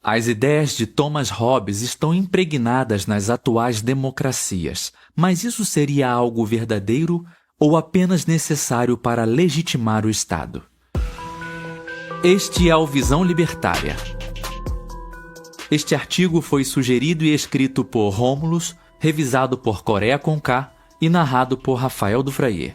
As ideias de Thomas Hobbes estão impregnadas nas atuais democracias, mas isso seria algo verdadeiro ou apenas necessário para legitimar o Estado? Este é o Visão Libertária. Este artigo foi sugerido e escrito por Rômulus, revisado por Coreia com K e narrado por Rafael Dufrayer.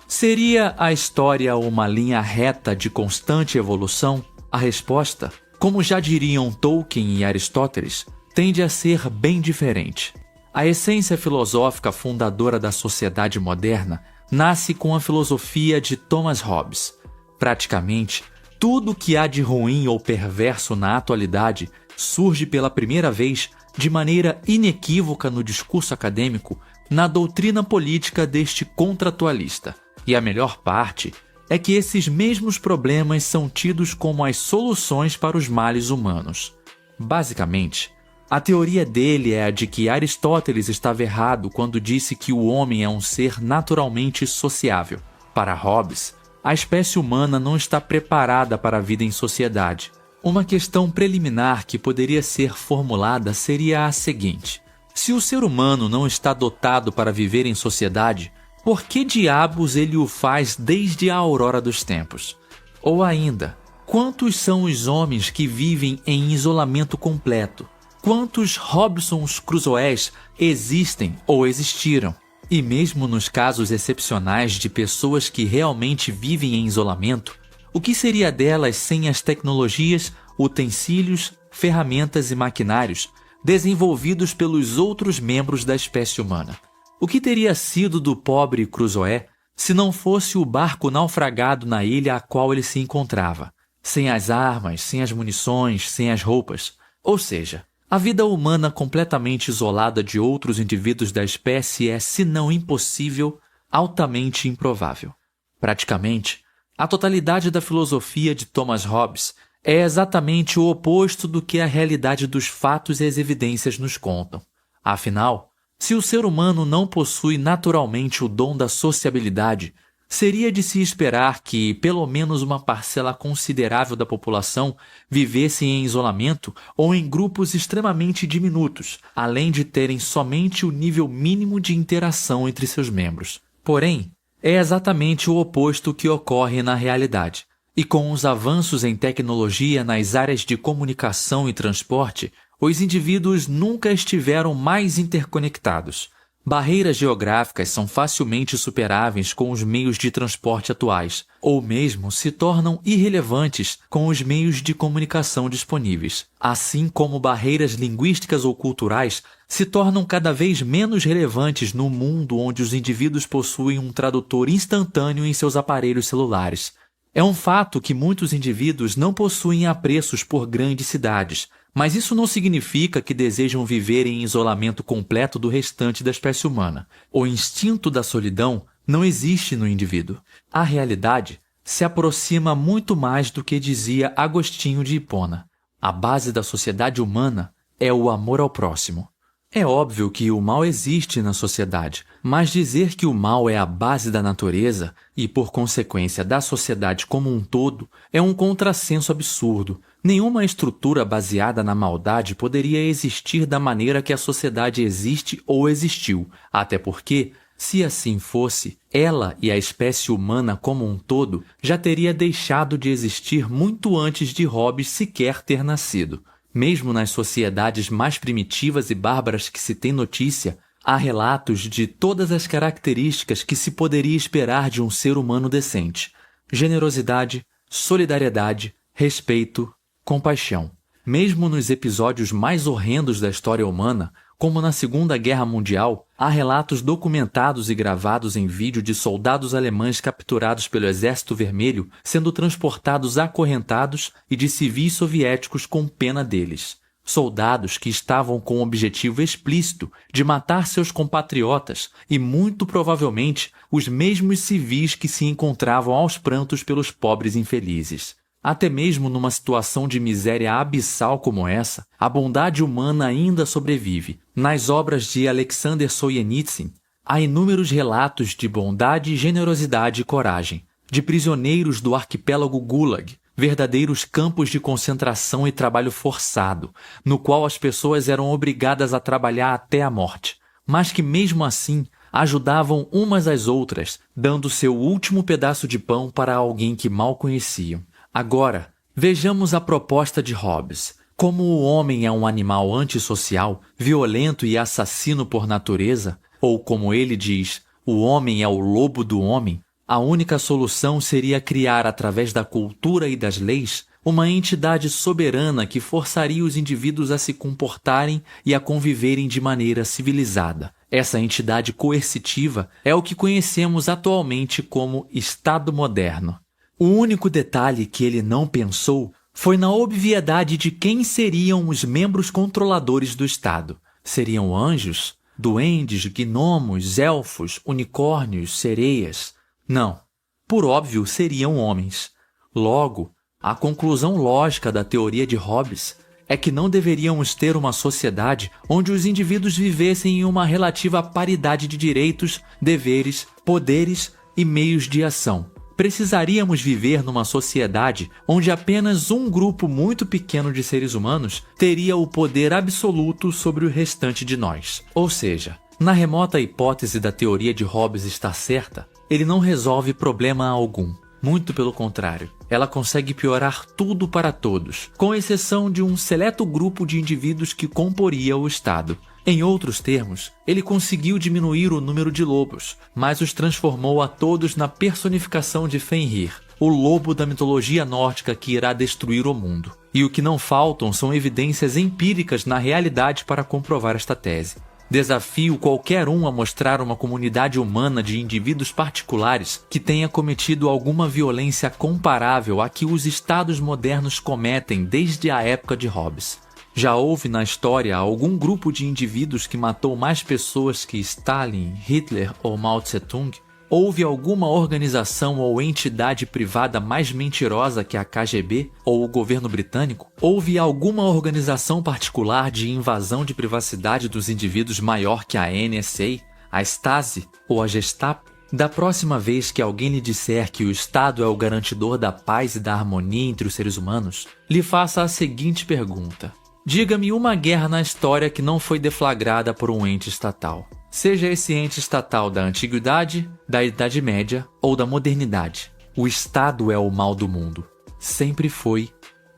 Seria a história uma linha reta de constante evolução? A resposta, como já diriam Tolkien e Aristóteles, tende a ser bem diferente. A essência filosófica fundadora da sociedade moderna nasce com a filosofia de Thomas Hobbes. Praticamente, tudo que há de ruim ou perverso na atualidade surge pela primeira vez de maneira inequívoca no discurso acadêmico, na doutrina política deste contratualista. E a melhor parte é que esses mesmos problemas são tidos como as soluções para os males humanos. Basicamente, a teoria dele é a de que Aristóteles estava errado quando disse que o homem é um ser naturalmente sociável. Para Hobbes, a espécie humana não está preparada para a vida em sociedade. Uma questão preliminar que poderia ser formulada seria a seguinte: se o ser humano não está dotado para viver em sociedade, por que diabos ele o faz desde a aurora dos tempos? Ou ainda, quantos são os homens que vivem em isolamento completo? Quantos Robinsons Crusoés existem ou existiram? E mesmo nos casos excepcionais de pessoas que realmente vivem em isolamento, o que seria delas sem as tecnologias, utensílios, ferramentas e maquinários desenvolvidos pelos outros membros da espécie humana? O que teria sido do pobre Crusoé se não fosse o barco naufragado na ilha a qual ele se encontrava? Sem as armas, sem as munições, sem as roupas. Ou seja, a vida humana completamente isolada de outros indivíduos da espécie é, se não impossível, altamente improvável. Praticamente, a totalidade da filosofia de Thomas Hobbes é exatamente o oposto do que a realidade dos fatos e as evidências nos contam. Afinal, se o ser humano não possui naturalmente o dom da sociabilidade, seria de se esperar que pelo menos uma parcela considerável da população vivesse em isolamento ou em grupos extremamente diminutos, além de terem somente o nível mínimo de interação entre seus membros. Porém, é exatamente o oposto que ocorre na realidade. E com os avanços em tecnologia nas áreas de comunicação e transporte, os indivíduos nunca estiveram mais interconectados. Barreiras geográficas são facilmente superáveis com os meios de transporte atuais, ou mesmo se tornam irrelevantes com os meios de comunicação disponíveis. Assim como barreiras linguísticas ou culturais se tornam cada vez menos relevantes no mundo onde os indivíduos possuem um tradutor instantâneo em seus aparelhos celulares. É um fato que muitos indivíduos não possuem apreços por grandes cidades, mas isso não significa que desejam viver em isolamento completo do restante da espécie humana. O instinto da solidão não existe no indivíduo. A realidade se aproxima muito mais do que dizia Agostinho de Hipona. A base da sociedade humana é o amor ao próximo. É óbvio que o mal existe na sociedade, mas dizer que o mal é a base da natureza e, por consequência, da sociedade como um todo, é um contrassenso absurdo. Nenhuma estrutura baseada na maldade poderia existir da maneira que a sociedade existe ou existiu, até porque, se assim fosse, ela e a espécie humana como um todo já teria deixado de existir muito antes de Hobbes sequer ter nascido. Mesmo nas sociedades mais primitivas e bárbaras que se tem notícia, há relatos de todas as características que se poderia esperar de um ser humano decente: generosidade, solidariedade, respeito, compaixão. Mesmo nos episódios mais horrendos da história humana, como na Segunda Guerra Mundial, há relatos documentados e gravados em vídeo de soldados alemães capturados pelo Exército Vermelho sendo transportados acorrentados e de civis soviéticos com pena deles. Soldados que estavam com o objetivo explícito de matar seus compatriotas e, muito provavelmente, os mesmos civis que se encontravam aos prantos pelos pobres infelizes. Até mesmo numa situação de miséria abissal como essa, a bondade humana ainda sobrevive. Nas obras de Alexander Solzhenitsyn, há inúmeros relatos de bondade, generosidade e coragem, de prisioneiros do arquipélago Gulag, verdadeiros campos de concentração e trabalho forçado, no qual as pessoas eram obrigadas a trabalhar até a morte, mas que mesmo assim ajudavam umas às outras, dando seu último pedaço de pão para alguém que mal conheciam. Agora, vejamos a proposta de Hobbes. Como o homem é um animal antissocial, violento e assassino por natureza, ou como ele diz, o homem é o lobo do homem, a única solução seria criar, através da cultura e das leis, uma entidade soberana que forçaria os indivíduos a se comportarem e a conviverem de maneira civilizada. Essa entidade coercitiva é o que conhecemos atualmente como Estado moderno. O único detalhe que ele não pensou foi na obviedade de quem seriam os membros controladores do Estado. Seriam anjos, duendes, gnomos, elfos, unicórnios, sereias? Não. Por óbvio, seriam homens. Logo, a conclusão lógica da teoria de Hobbes é que não deveríamos ter uma sociedade onde os indivíduos vivessem em uma relativa paridade de direitos, deveres, poderes e meios de ação. Precisaríamos viver numa sociedade onde apenas um grupo muito pequeno de seres humanos teria o poder absoluto sobre o restante de nós. Ou seja, na remota hipótese da teoria de Hobbes estar certa, ele não resolve problema algum. Muito pelo contrário, ela consegue piorar tudo para todos, com exceção de um seleto grupo de indivíduos que comporia o Estado. Em outros termos, ele conseguiu diminuir o número de lobos, mas os transformou a todos na personificação de Fenrir, o lobo da mitologia nórdica que irá destruir o mundo. E o que não faltam são evidências empíricas na realidade para comprovar esta tese. Desafio qualquer um a mostrar uma comunidade humana de indivíduos particulares que tenha cometido alguma violência comparável à que os estados modernos cometem desde a época de Hobbes. Já houve na história algum grupo de indivíduos que matou mais pessoas que Stalin, Hitler ou Mao Tse-tung? Houve alguma organização ou entidade privada mais mentirosa que a KGB ou o governo britânico? Houve alguma organização particular de invasão de privacidade dos indivíduos maior que a NSA, a Stasi ou a Gestapo? Da próxima vez que alguém lhe disser que o Estado é o garantidor da paz e da harmonia entre os seres humanos, lhe faça a seguinte pergunta: diga-me uma guerra na história que não foi deflagrada por um ente estatal. Seja esse ente estatal da Antiguidade, da Idade Média ou da Modernidade. O Estado é o mal do mundo. Sempre foi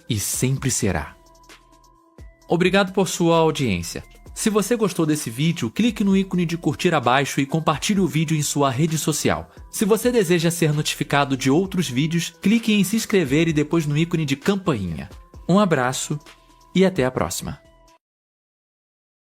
e sempre será. Obrigado por sua audiência. Se você gostou desse vídeo, clique no ícone de curtir abaixo e compartilhe o vídeo em sua rede social. Se você deseja ser notificado de outros vídeos, clique em se inscrever e depois no ícone de campainha. Um abraço e até a próxima.